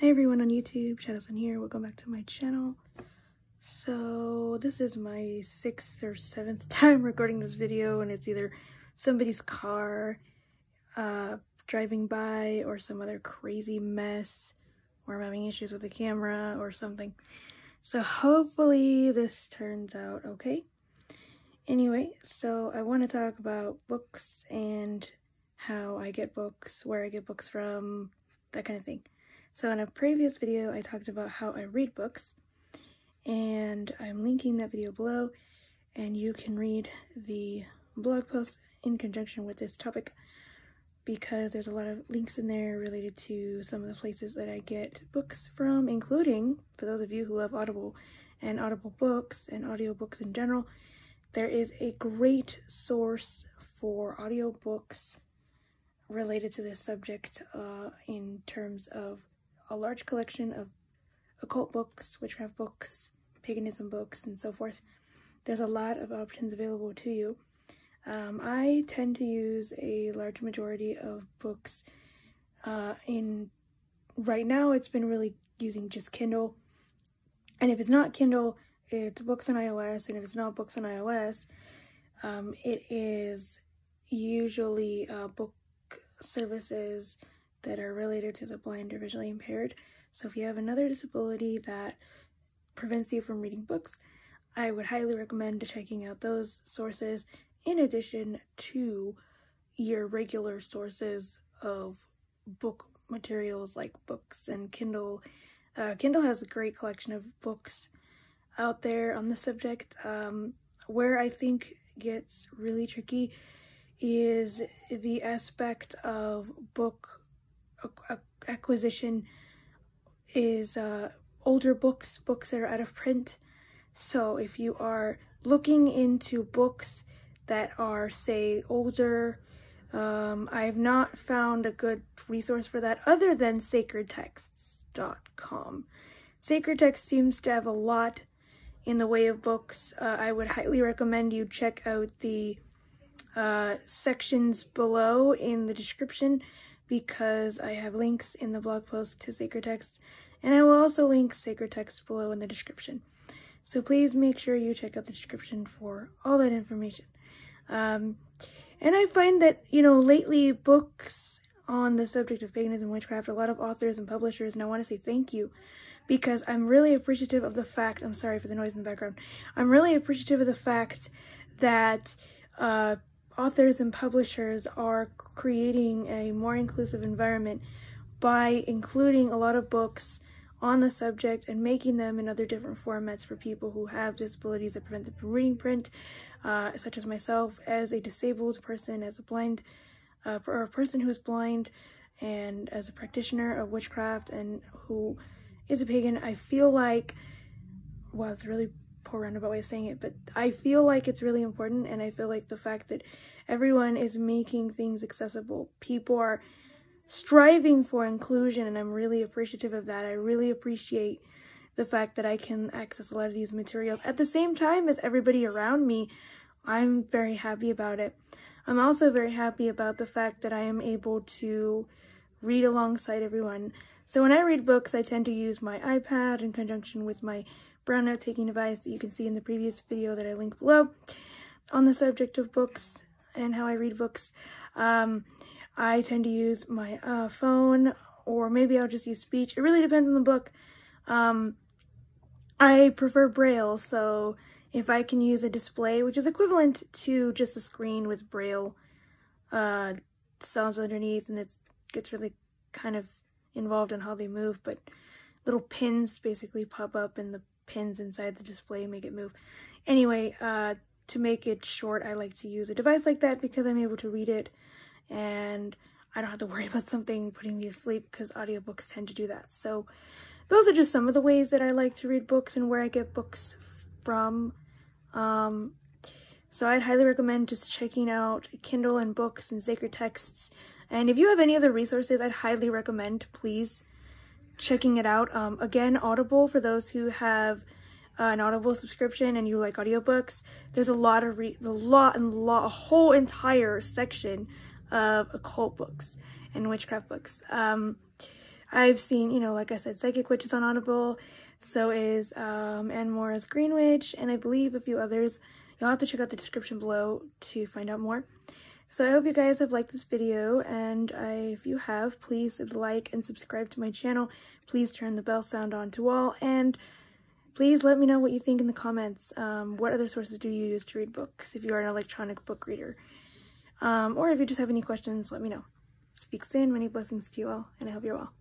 Hi everyone on YouTube, Shadowsun here, welcome back to my channel. So this is my 6th or 7th time recording this video, and it's either somebody's car driving by or some other crazy mess, or I'm having issues with the camera or something. So hopefully this turns out okay. Anyway, so I want to talk about books and how I get books, where I get books from, that kind of thing. So in a previous video, I talked about how I read books, and I'm linking that video below, and you can read the blog post in conjunction with this topic, because there's a lot of links in there related to some of the places that I get books from, including, for those of you who love Audible and Audible books and audiobooks in general, there is a great source for audiobooks related to this subject in terms of a large collection of occult books, witchcraft books, paganism books, and so forth. There's a lot of options available to you. I tend to use a large majority of books. Right now it's been really using just Kindle, and if it's not Kindle, it's books on iOS, and if it's not books on iOS, it is usually book services that are related to the blind or visually impaired. So if you have another disability that prevents you from reading books, I would highly recommend checking out those sources in addition to your regular sources of book materials like books and Kindle. Kindle has a great collection of books out there on the subject. Where I think gets really tricky is the aspect of book acquisition is older books that are out of print. So if you are looking into books that are, say, older, I have not found a good resource for that other than sacredtexts.com. Sacred Text seems to have a lot in the way of books. I would highly recommend you check out the sections below in the description, because I have links in the blog post to Sacred Text, and I will also link Sacred Text below in the description. So please make sure you check out the description for all that information. And I find that, you know, lately books on the subject of paganism and witchcraft, a lot of authors and publishers, and I want to say thank you, because I'm really appreciative of the fact, I'm sorry for the noise in the background, I'm really appreciative of the fact that authors and publishers are creating a more inclusive environment by including a lot of books on the subject and making them in other different formats for people who have disabilities that prevent them from reading print, such as myself, as a disabled person, as a blind, or a person who is blind, and as a practitioner of witchcraft and who is a pagan. I feel like, well, it's a really poor roundabout way of saying it, but I feel like it's really important, and I feel like the fact that everyone is making things accessible, people are striving for inclusion, and I'm really appreciative of that. I really appreciate the fact that I can access a lot of these materials at the same time as everybody around me. I'm very happy about it. I'm also very happy about the fact that I am able to read alongside everyone. So when I read books, I tend to use my iPad in conjunction with my brown note-taking device that you can see in the previous video that I linked below on the subject of books and how I read books. I tend to use my phone, or maybe I'll just use speech. It really depends on the book. I prefer Braille, so if I can use a display, which is equivalent to just a screen with Braille sounds underneath, and it gets really kind of involved in how they move, but little pins basically pop up, and the pins inside the display make it move. Anyway, to make it short, I like to use a device like that because I'm able to read it, and I don't have to worry about something putting me to sleep, because audiobooks tend to do that. So those are just some of the ways that I like to read books and where I get books from. So I'd highly recommend just checking out Kindle and books and Sacred Texts. And if you have any other resources, I'd highly recommend, please, checking it out. Again, Audible, for those who have an Audible subscription and you like audiobooks, there's a lot of a whole entire section of occult books and witchcraft books. I've seen, you know, like I said, Psychic Witch is on Audible, so is Anne Moore's Green Witch, and I believe a few others. You'll have to check out the description below to find out more. So I hope you guys have liked this video, and if you have, please like and subscribe to my channel. Please turn the bell sound on to all, and please let me know what you think in the comments. What other sources do you use to read books if you are an electronic book reader? Or if you just have any questions, let me know. Speak soon, many blessings to you all, and I hope you're well.